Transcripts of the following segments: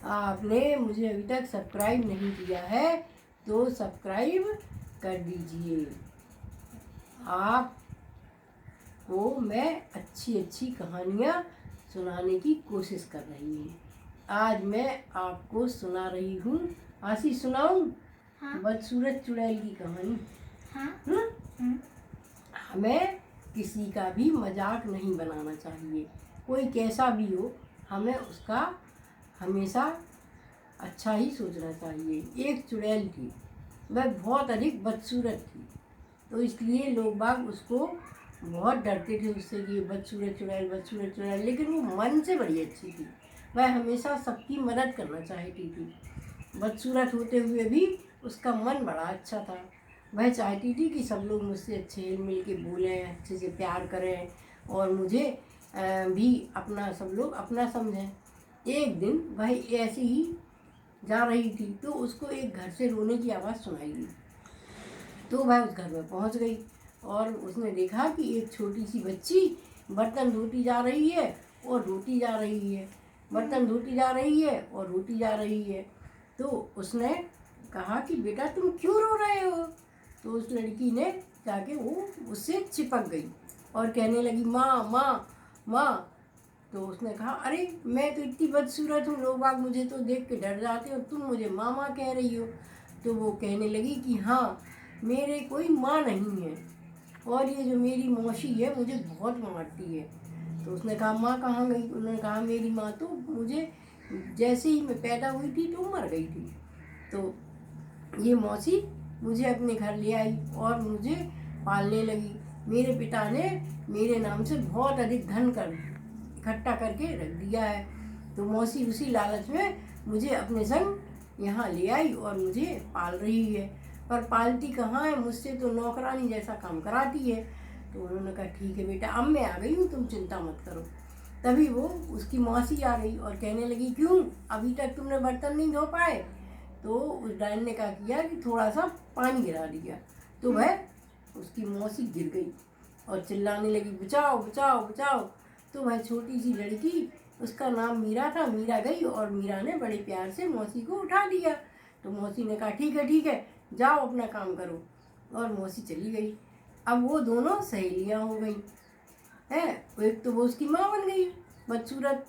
आपने मुझे अभी तक सब्सक्राइब नहीं किया है तो सब्सक्राइब कर दीजिए। आपको मैं अच्छी अच्छी कहानियाँ सुनाने की कोशिश कर रही हूँ। आज मैं आपको सुना रही हूँ, आशी सुनाऊँ? हाँ। बदसूरत चुड़ैल की कहानी। हाँ। हमें किसी का भी मजाक नहीं बनाना चाहिए, कोई कैसा भी हो, हमें उसका हमेशा अच्छा ही सोचना चाहिए। एक चुड़ैल थी, वह बहुत अधिक बदसूरत थी, तो इसलिए लोग बाग उसको बहुत डरते थे उससे कि बदसूरत चुड़ैल, बदसूरत चुड़ैल। लेकिन वो मन से बड़ी अच्छी थी, वह हमेशा सबकी मदद करना चाहती थी। बदसूरत होते हुए भी उसका मन बड़ा अच्छा था। वह चाहती थी कि सब लोग मुझसे अच्छे हिल मिल के बोलें, अच्छे से प्यार करें और मुझे भी अपना, सब लोग अपना समझें। एक दिन वह ऐसे ही जा रही थी तो उसको एक घर से रोने की आवाज़ सुनाई दी। तो वह उस घर में पहुंच गई और उसने देखा कि एक छोटी सी बच्ची बर्तन धोती जा रही है और रोती जा रही है, बर्तन धोती जा रही है और रोती जा रही है। तो उसने कहा कि बेटा तुम क्यों रो रहे हो? तो उस लड़की ने जाके वो उससे चिपक गई और कहने लगी माँ माँ माँ। तो उसने कहा अरे मैं तो इतनी बदसूरत हूँ, लोग बाग मुझे तो देख के डर जाते हो, तुम मुझे माँ माँ कह रही हो। तो वो कहने लगी कि हाँ, मेरे कोई माँ नहीं है और ये जो मेरी मौसी है मुझे बहुत मारती है। तो उसने कहा माँ कहाँ गई? उन्होंने कहा मेरी माँ तो मुझे जैसे ही मैं पैदा हुई थी तो मर गई थी। तो ये मौसी मुझे अपने घर ले आई और मुझे पालने लगी। मेरे पिता ने मेरे नाम से बहुत अधिक धन कर इकट्ठा करके रख दिया है। तो मौसी उसी लालच में मुझे अपने संग यहाँ ले आई और मुझे पाल रही है, पर पालती कहाँ है, मुझसे तो नौकरानी जैसा काम कराती है। तो उन्होंने कहा ठीक है बेटा, अब मैं आ गई हूँ, तुम चिंता मत करो। तभी वो उसकी मौसी आ गई और कहने लगी क्यों अभी तक तुमने बर्तन नहीं धो पाए? तो उस डायन ने क्या किया कि थोड़ा सा पानी गिरा दिया, तो वह उसकी मौसी गिर गई और चिल्लाने लगी बचाओ बचाओ बचाओ। तो वह छोटी सी लड़की, उसका नाम मीरा था, मीरा गई और मीरा ने बड़े प्यार से मौसी को उठा लिया। तो मौसी ने कहा ठीक है जाओ अपना काम करो, और मौसी चली गई। अब वो दोनों सहेलियाँ हो गई हैं, एक तो वो उसकी माँ बन गई बदसूरत,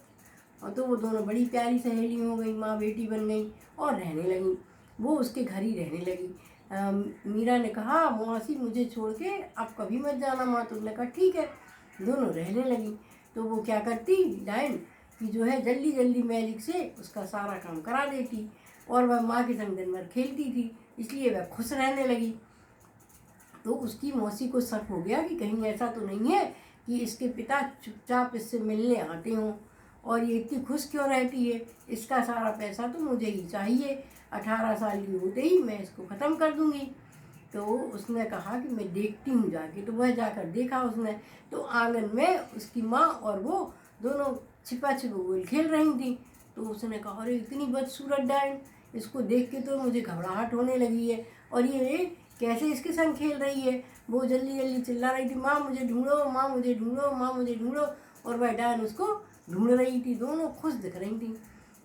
और तो वो दोनों बड़ी प्यारी सहेली हो गई, माँ बेटी बन गई और रहने लगी। वो उसके घर ही रहने लगी। मीरा ने कहा मौसी मुझे छोड़ के अब कभी मत जाना माँ। तो उसने कहा ठीक है, दोनों रहने लगी। तो वो क्या करती डायन कि जो है जल्दी जल्दी मैजिक से उसका सारा काम करा देती और वह माँ के संग दिन भर खेलती थी, इसलिए वह खुश रहने लगी। तो उसकी मौसी को शक हो गया कि कहीं ऐसा तो नहीं है कि इसके पिता चुपचाप इससे मिलने आते हों और ये इतनी खुश क्यों रहती है, इसका सारा पैसा तो मुझे ही चाहिए, 18 साल की होते ही मैं इसको ख़त्म कर दूँगी। तो उसने कहा कि मैं देखती हूँ जाके। तो वह जाकर देखा उसने, तो आंगन में उसकी माँ और वो दोनों छिपा गोल खेल रही थी। तो उसने कहा अरे इतनी बदसूरत डायन, इसको देख के तो मुझे घबराहट होने लगी है और ये कैसे इसके संग खेल रही है। वो जल्दी जल्दी चिल्ला रही थी माँ मुझे ढूंढो, माँ मुझे ढूंढो, माँ मुझे ढूंढो, और वह डायन उसको ढूंढ रही थी। दोनों खुश दिख रही थी।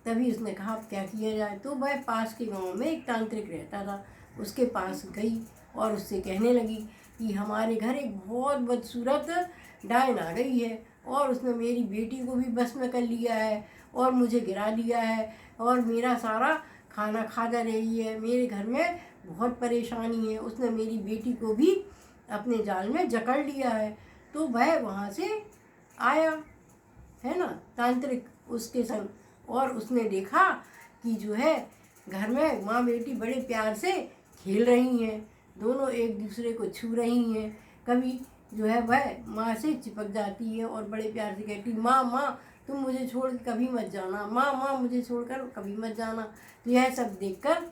तभी उसने कहा अब क्या किया जाए। तो वह पास के गांव में एक तांत्रिक रहता था, उसके पास गई और उससे कहने लगी कि हमारे घर एक बहुत बदसूरत डायन आ गई है और उसने मेरी बेटी को भी बस में कर लिया है और मुझे गिरा दिया है और मेरा सारा खाना खा जा रही है, मेरे घर में बहुत परेशानी है, उसने मेरी बेटी को भी अपने जाल में जकड़ लिया है। तो वह वहाँ से आया है ना तांत्रिक उसके संग, और उसने देखा कि जो है घर में माँ बेटी बड़े प्यार से खेल रही हैं, दोनों एक दूसरे को छू रही हैं। कभी जो है वह माँ से चिपक जाती है और बड़े प्यार से कहती माँ माँ तुम मुझे छोड़ के कभी मत जाना, माँ माँ मुझे छोड़कर कभी मत जाना। तो यह सब देखकर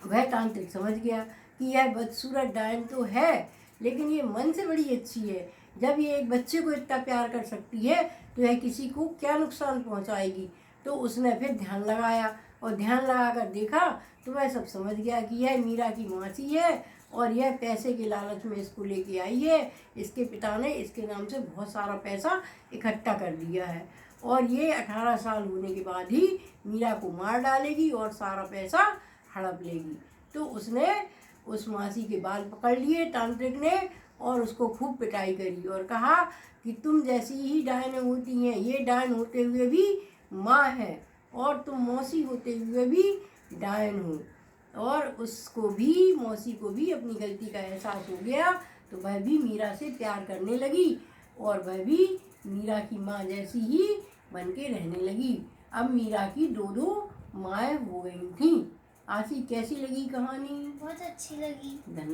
वह तांत्रिक समझ गया कि यह बदसूरत डायन तो है लेकिन ये मन से बड़ी अच्छी है। जब ये एक बच्चे को इतना प्यार कर सकती है तो यह किसी को क्या नुकसान पहुंचाएगी। तो उसने फिर ध्यान लगाया और ध्यान लगाकर देखा तो वह सब समझ गया कि यह मीरा की मौसी है और यह पैसे के लालच में इसको लेके आई है। इसके पिता ने इसके नाम से बहुत सारा पैसा इकट्ठा कर दिया है और ये 18 साल होने के बाद ही मीरा को मार डालेगी और सारा पैसा हड़प लेगी। तो उसने उस मासी के बाल पकड़ लिए तांत्रिक ने और उसको खूब पिटाई करी और कहा कि तुम जैसी ही डायन होती हैं, ये डायन होते हुए भी माँ है और तुम मौसी होते हुए भी डायन हो। और उसको भी, मौसी को भी अपनी गलती का एहसास हो गया, तो वह भी मीरा से प्यार करने लगी और वह भी मीरा की माँ जैसी ही बन के रहने लगी। अब मीरा की 2 माएँ हो गई थीं। आशी कैसी लगी कहानी? बहुत अच्छी लगी। धन्यवाद।